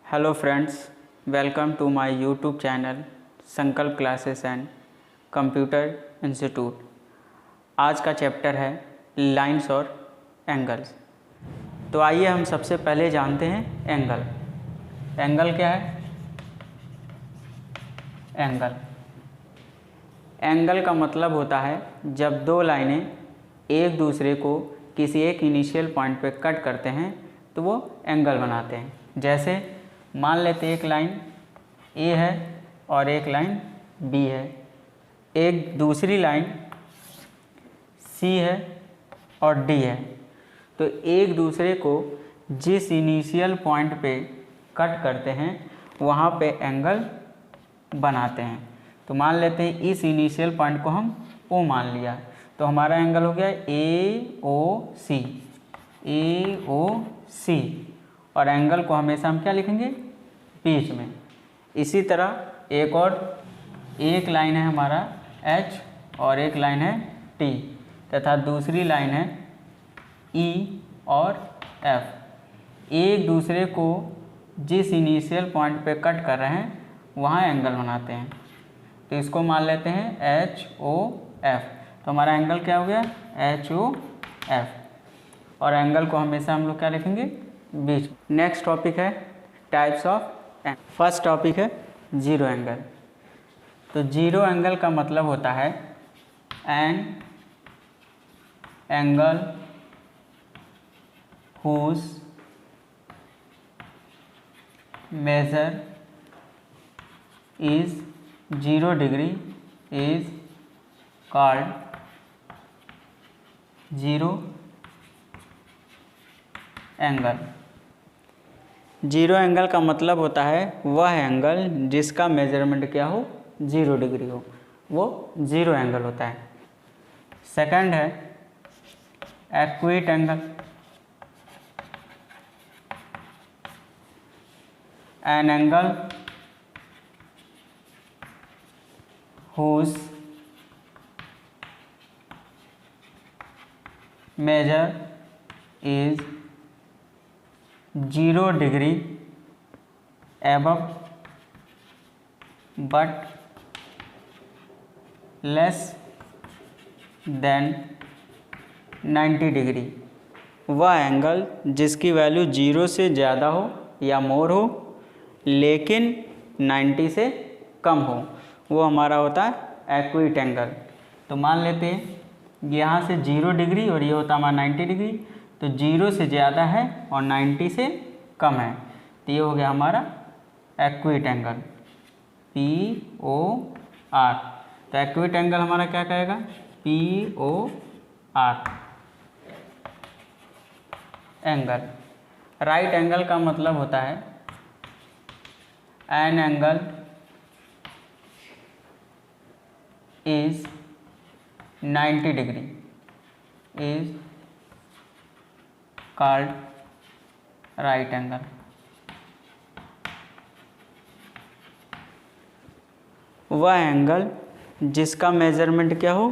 Hello friends, welcome to my YouTube channel Sankalp classes and computer institute. आज का chapter है lines और angles. तो आइए हम सबसे पहले जानते हैं एंगल। एंगल क्या है? एंगल का मतलब होता है जब दो लाइनें एक दूसरे को किसी एक इनिशियल पॉइंट पे कट करते हैं तो वो एंगल बनाते हैं। जैसे मान लेते एक लाइन ए है और एक लाइन बी है, एक दूसरी लाइन सी है और डी है। तो एक दूसरे को जिस इनिशियल पॉइंट पे कट करते हैं वहाँ पे एंगल बनाते हैं। तो मान लेते हैं इस इनिशियल पॉइंट को हम ओ मान लिया, तो हमारा एंगल हो गया ए ओ सी, और एंगल को हमेशा हम क्या लिखेंगे? बीच में। इसी तरह एक लाइन है हमारा एच और एक लाइन है टी, तथा दूसरी लाइन है ई और एफ। एक दूसरे को जिस इनिशियल पॉइंट पे कट कर रहे हैं वहाँ एंगल बनाते हैं। तो इसको मान लेते हैं एच ओ एफ। तो हमारा एंगल क्या हो गया? H O F. और एंगल को हमेशा हम लोग क्या लिखेंगे? बीच। नेक्स्ट टॉपिक है types of angle. First topic है जीरो एंगल। तो जीरो एंगल का मतलब होता है an angle whose measure is 0 degree is called zero angle. Zero angle का मतलब होता है वह एंगल जिसका मेजरमेंट क्या हो? 0 डिग्री हो, वो जीरो एंगल होता है। सेकंड है acute angle. An angle whose measure is 0 degree above but less than 90 degree. वह एंगल जिसकी वैल्यू 0 से ज़्यादा हो या मोर हो लेकिन 90 से कम हो, वो हमारा होता है एक्यूट एंगल। तो मान लेते हैं यहाँ से 0 डिग्री और ये होता है हमारा 90 डिग्री। तो 0 से ज़्यादा है और 90 से कम है, तो ये हो गया हमारा acute angle P O R. तो एक्यूट एंगल हमारा क्या कहेगा? P O R angle. Right angle का मतलब होता है an angle is 90 degree is called right angle। वह एंगल जिसका मेजरमेंट क्या हो?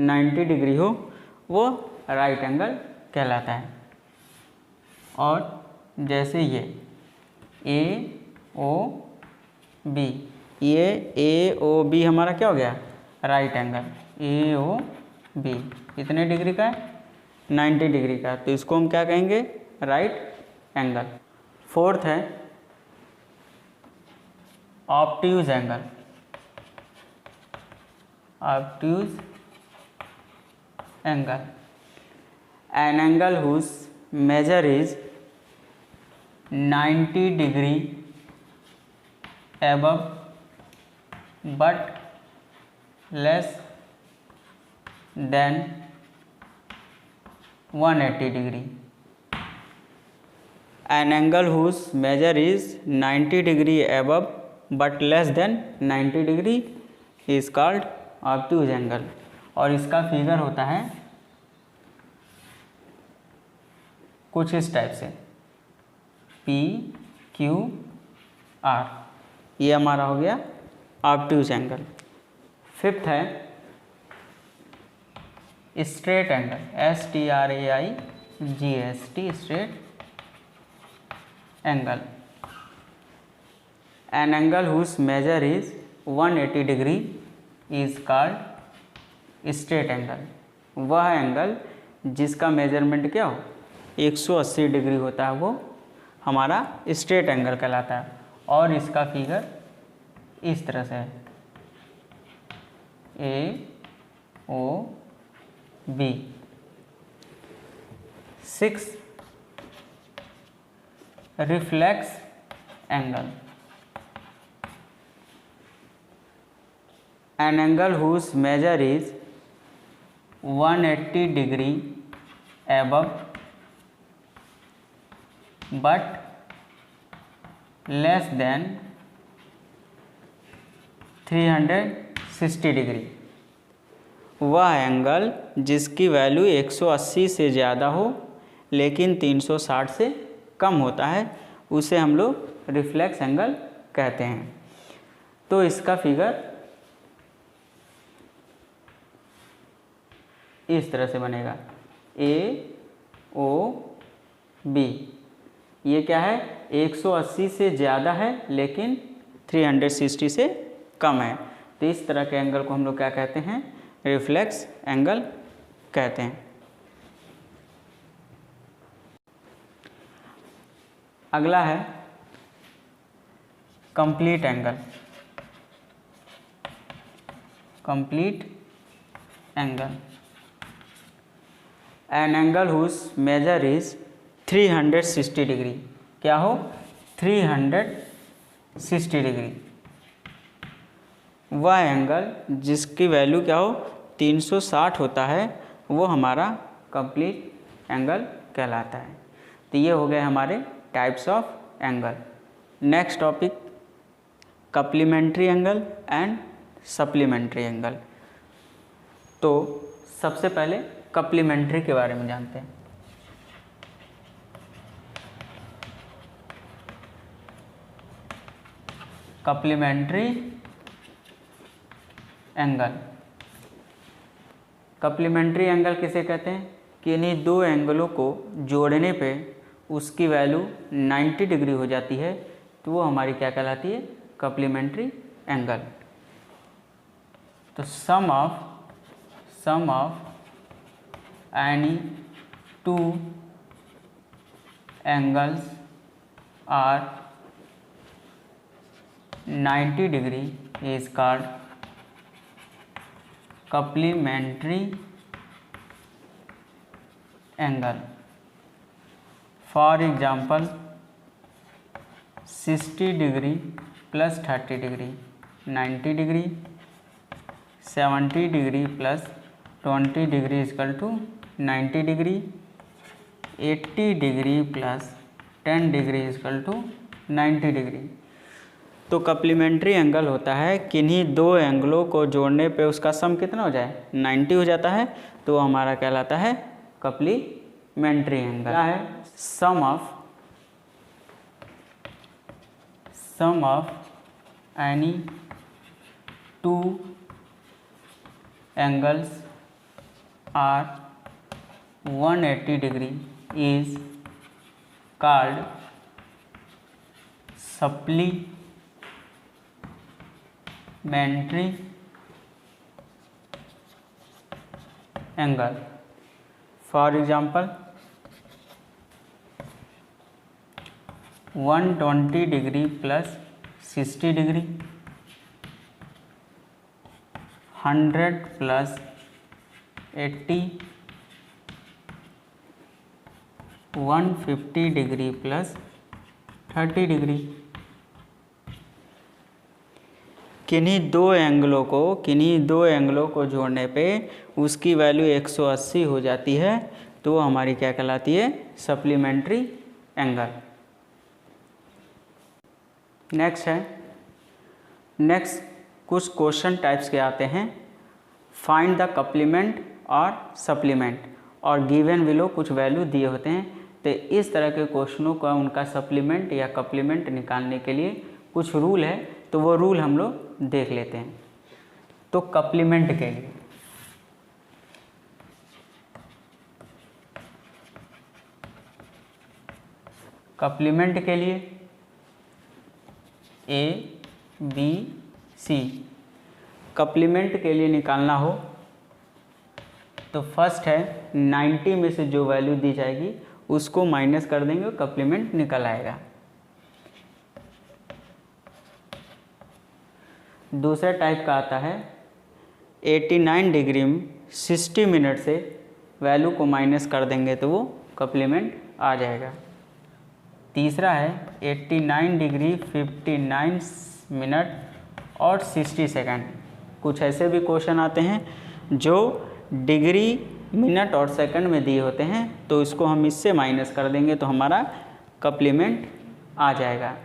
90 डिग्री हो, वो राइट एंगल कहलाता है। और जैसे ये ए ओ बी, ये ए ओ बी हमारा क्या हो गया? Right angle A O B. कितने डिग्री का है? 90 डिग्री का। तो इसको हम क्या कहेंगे? Right angle. फोर्थ है obtuse angle. Obtuse angle an angle whose measure is 90 degree above but less than 180 degree। An angle whose measure is 90 degree above but less than 90 degree is called obtuse angle। और इसका figure होता है कुछ इस type से P Q R. ये हमारा हो गया ऑब्ट्यूज एंगल। फिफ्थ है straight angle STRAIGST straight angle. An angle whose measure is 180 degree is called straight angle. वह एंगल जिसका मेजरमेंट क्या हो 180 डिग्री होता है वो हमारा स्ट्रेट एंगल कहलाता है। और इसका फिगर इस तरह से है AOB। 6 reflex angle. An angle whose measure is 180 degree above but less than 360 degree. वह एंगल जिसकी वैल्यू 180 से ज़्यादा हो लेकिन 360 से कम होता है उसे हम लोग रिफ्लेक्स एंगल कहते हैं। तो इसका फिगर इस तरह से बनेगा AOB। ये क्या है 180 से ज़्यादा है लेकिन 360 से कम है। तो इस तरह के एंगल को हम लोग क्या कहते हैं रिफ्लेक्स एंगल कहते हैं। अगला है complete angle. Complete angle an angle whose measure is 360 degree. क्या हो 360 डिग्री। वह एंगल जिसकी वैल्यू क्या हो 360 होता है वो हमारा कंप्लीट एंगल कहलाता है। तो ये हो गए हमारे types of angle. Next topic complementary angle and supplementary angle. तो सबसे पहले कप्लीमेंट्री के बारे में जानते हैं। कप्लीमेंट्री एंगल। कप्लीमेंट्री एंगल किसे कहते हैं कि इन्हीं दो एंगलों को जोड़ने पे उसकी वैल्यू 90 डिग्री हो जाती है तो वो हमारी क्या कहलाती है कप्लीमेंट्री एंगल। तो sum of any two angles are 90 degree is called complementary angle. For example 60 degree plus 30 degree 90 degree, 70 degree plus 20 degree equal to 90 degree, 80 degree plus 10 degree equal to 90 degree. तो complementary angle होता है किन्हीं दो एंगलों को जोड़ने पे उसका सम कितना हो जाए 90 हो जाता है तो हमारा कहलाता है कप्लीमेंट्री एंगल। क्या है sum of any two angles are 180 degree is called supplementary angle. For example 120 degree plus 60 degree, 100 plus 80, 150 degree plus 30 degree. किन्हीं दो एंगलों को जोड़ने पे उसकी वैल्यू 180 हो जाती है तो वो हमारी क्या कहलाती है सप्लीमेंट्री एंगल। नेक्स्ट कुछ क्वेश्चन टाइप्स के आते हैं। फाइंड द कप्लीमेंट और सप्लीमेंट और गिवन बिलो कुछ वैल्यू दिए होते हैं। तो इस तरह के क्वेश्चनों का उनका सप्लीमेंट या कप्लीमेंट निकालने के लिए कुछ रूल है तो वो रूल हम लोग देख लेते हैं। तो कप्लीमेंट के लिए ए बी सी। कप्लीमेंट के लिए निकालना हो तो फर्स्ट है 90 में से जो वैल्यू दी जाएगी उसको माइनस कर देंगे और कप्लीमेंट निकल आएगा। दूसरा टाइप का आता है 89 डिग्री में 60 मिनट से वैल्यू को माइनस कर देंगे तो वो कप्लीमेंट आ जाएगा। तीसरा है 89 डिग्री 59 मिनट और 60 सेकंड। कुछ ऐसे भी क्वेश्चन आते हैं जो डिग्री मिनट और सेकंड में दिए होते हैं, तो इसको हम इससे माइनस कर देंगे तो हमारा कप्लीमेंट आ जाएगा।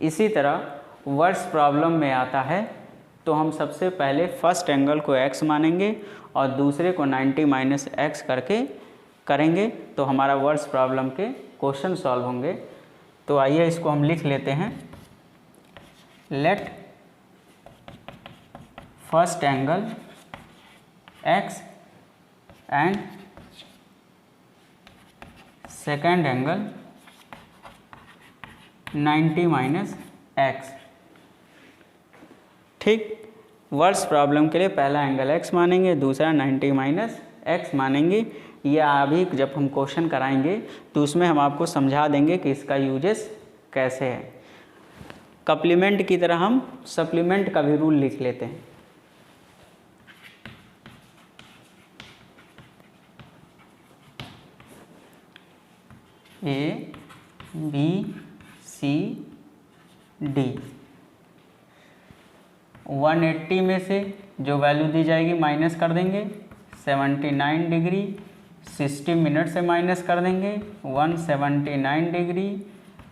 इसी तरह वर्स प्रॉब्लम में आता है तो हम सबसे पहले फर्स्ट एंगल को x मानेंगे और दूसरे को 90 माइनस x करके करेंगे तो हमारा वर्स प्रॉब्लम के क्वेश्चन सॉल्व होंगे। तो आइए इसको हम लिख लेते हैं। Let first angle x and second angle 90 minus x। ठीक, वर्स प्रॉब्लम के लिए पहला एंगल x मानेंगे, दूसरा 90 माइनस x मानेंगे। ये अभी जब हम क्वेश्चन कराएंगे तो उसमें हम आपको समझा देंगे कि इसका यूजेस कैसे है। कप्लीमेंट की तरह हम सप्लीमेंट का भी रूल लिख लेते हैं। A B C D. 180 में से जो वैल्यू दी जाएगी माइनस कर देंगे, 79 डिग्री 60 मिनट से माइनस कर देंगे, 179 डिग्री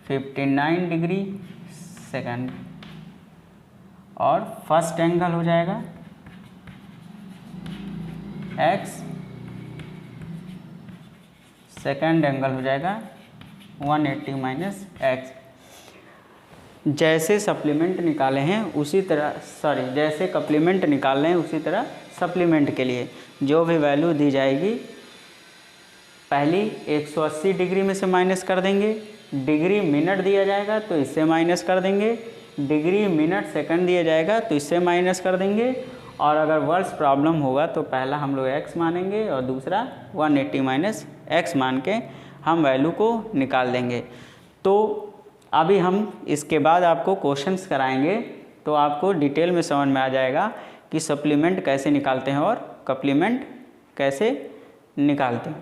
59 डिग्री सेकंड, और फर्स्ट एंगल हो जाएगा x, सेकंड एंगल हो जाएगा 180 माइनस x। जैसे सप्लीमेंट निकाले हैं उसी तरह जैसे कप्लीमेंट निकाल रहे हैं उसी तरह सप्लीमेंट के लिए जो भी वैल्यू दी जाएगी पहली 180 डिग्री में से माइनस कर देंगे, डिग्री मिनट दिया जाएगा तो इससे माइनस कर देंगे, डिग्री मिनट सेकंड दिया जाएगा तो इससे माइनस कर देंगे, और अगर वर्स प्रॉब्लम होगा तो पहला हम लोग x मानेंगे और दूसरा 180 माइनस x मान के हम वैल्यू को निकाल देंगे। तो अभी हम इसके बाद आपको क्वेश्चंस कराएंगे तो आपको डिटेल में समझ में आ जाएगा कि सप्लीमेंट कैसे निकालते हैं और कप्लीमेंट कैसे निकालते हैं।